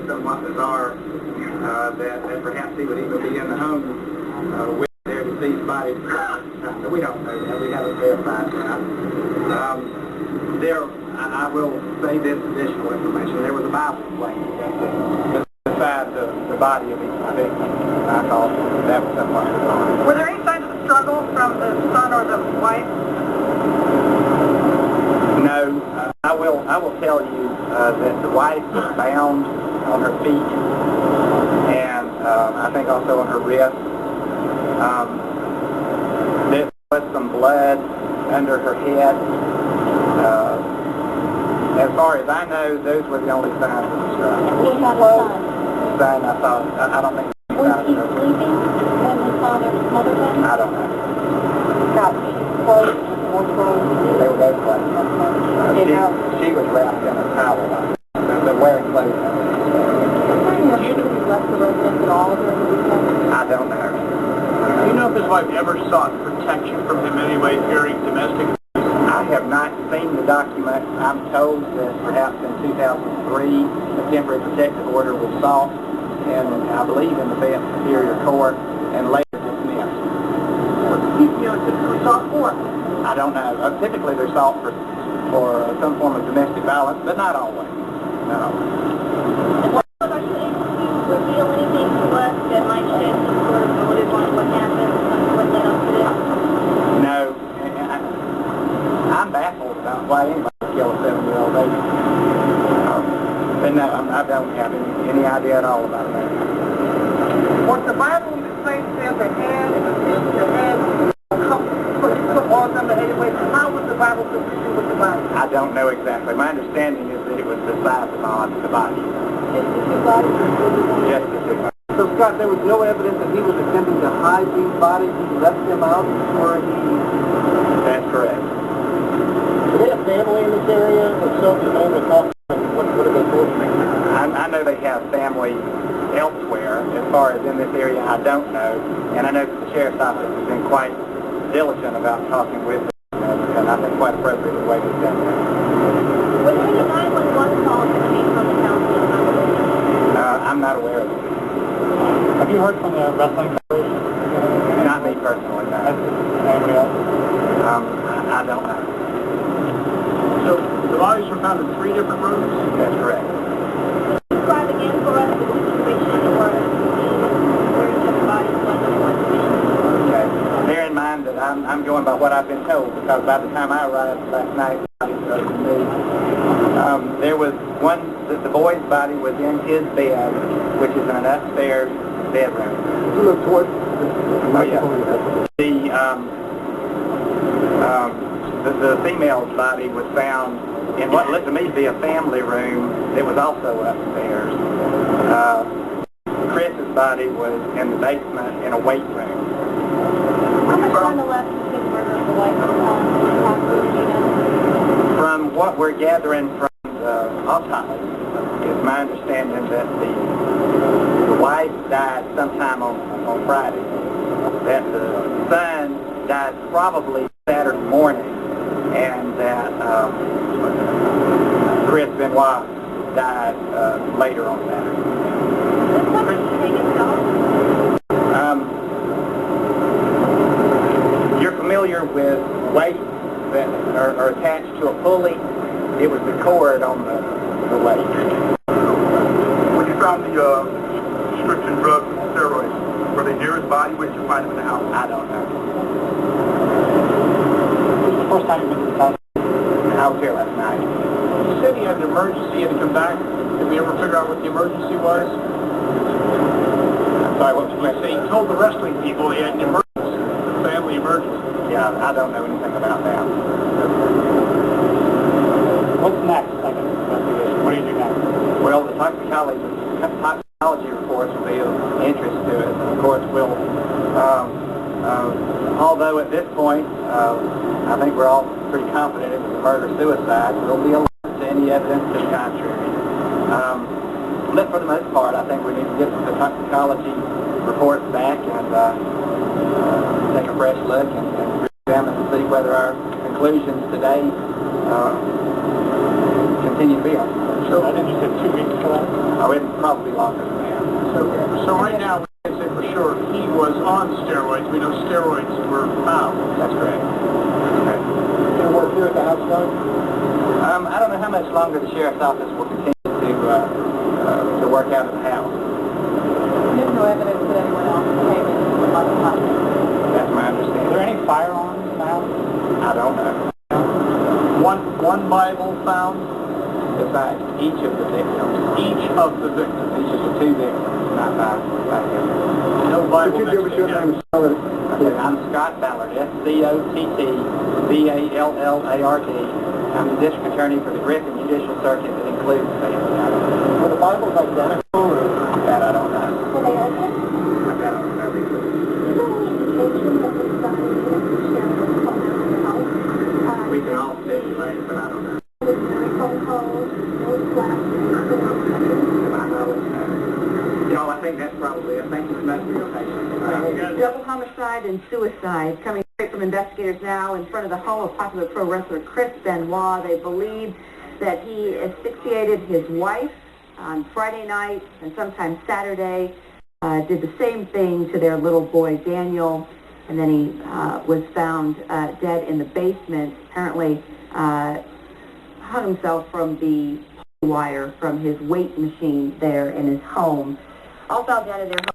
somewhat bizarre that perhaps he would even be in the home with their deceased bodies. But we don't know that. We haven't verified that. I will say this additional information. There was a Bible plane beside the body of each victim. I thought that was somewhat bizarre. Were there any signs of a struggle from the son or the wife? No. I will tell you that the wife was bound on her feet and I think also on her wrist. There was some blood under her head. As far as I know, those were the only signs of the struggle. What about the son? I thought, I don't think he Was he sleeping when his mother died? I don't know. Couch, clothes, more clothes. They were both clothes. She was wrapped in a towel, but wearing clothes. Do you know if he left the residence at all during the weekend? I don't know. Do you know if his wife ever sought protection from him anyway during domestic? I have not seen the document. I'm told that perhaps in 2003 a temporary protective order was sought, and I believe in the Fayette Superior Court, and later dismissed. What's typically sought for? I don't know. Typically they're sought for some form of domestic violence, but not always. Not always. Are you able to reveal anything to us that might shed some sort of motive on what happened, what led up to this? No. I'm baffled about why anybody would kill a 7-year-old baby. But no, I don't have any idea at all about that. Was the Bible the same as the hand and the hand put on them the way? How was the Bible positioned with the body? I don't know exactly. My understanding is that it was beside the body. Just the two bodies? Just the two bodies. So, Scott, there was no evidence that he was attempting to hide these bodies. He left them out before he... That's correct. Do they have family in this area? If so, do they talk? What are they told you? I know they have family elsewhere. As far as in this area, I don't know. And I know that the Sheriff's Office has been quite diligent about talking with them, and I think quite appropriate the way they've done that. Was there any 911 calls coming from the council? I'm not aware of it. Have you heard from the wrestling federation? Not me personally, no. Anybody else? I don't know. So, the bodies were found in 3 different rooms? That's correct. Describe again for us the situation or where the bodies was in one position. Okay. Bear in mind that I'm going by what I've been told, because by the time I arrived last night, there was one, the boy's body was in his bed, which is in an upstairs bedroom. You look towards the female's body was found in what looked to me to be a family room that was also upstairs. Chris's body was in the basement in a weight room. How much time left between the murder of the wife and the hospital, do you know? From what we're gathering from the autopsy, it's my understanding that the wife died sometime on Friday, that the son died probably Saturday morning, and that Chris Benoit died later on Saturday. What did he take himself? You're familiar with weights that are attached to a pulley? It was the cord on the weight. When you found the prescription drugs and steroids, were they near his body? Where did you find them in the house? I don't know. This is the first time you've been to the hospital? I was here last night. You said he had an emergency, he had to come back. Did we ever figure out what the emergency was? I'm sorry, what was You say he told the wrestling people he had an emergency, a family emergency. Yeah, I don't know anything about that. What's next? Like an investigation? What do you do next? Well, the toxicology reports will be of interest to us. Of course, we'll, although at this point, I think we're all pretty confident it was a murder-suicide, we'll be alert to any evidence to the contrary. But for the most part, I think we need to get the toxicology reports back and take a fresh look and examine to see whether our conclusions today continue to be on. So I think you said 2 weeks for that? I wouldn't probably longer than that. So right now, we can say for sure he was on steroids. We know steroids were found. That's correct. Okay. Can work here at the house, Doug? I don't know how much longer the sheriff's office will continue to work out of the house. There's no evidence that anyone else came in from other hospitals. That's my understanding. Are there any firearms in the house? I don't know. One Bible found. Besides each of the victims. Each of the victims. Each of the two victims, not by him. No Bible. Could you give us your name, Sally? Okay, I'm Scott Ballard, SCOTTBALLARD. I'm the district attorney for the Griffin Judicial Circuit that includes Fayette County. Were the Bibles identical or? That I don't know. Were they open? That I don't know. Is there any indication that this guy was the sheriff was called out of the house? We can all speculate, but I don't know. With no phone calls, no flashes, To my knowledge, no. You know, I think that's probably it. Thank you so much for your patience. Double homicide and suicide coming straight from investigators now in front of the home of popular pro wrestler Chris Benoit. They believe that he asphyxiated his wife on Friday night and sometime Saturday, did the same thing to their little boy Daniel, and then he was found dead in the basement. Apparently hung himself from the wire from his weight machine there in his home. All fell dead in their home.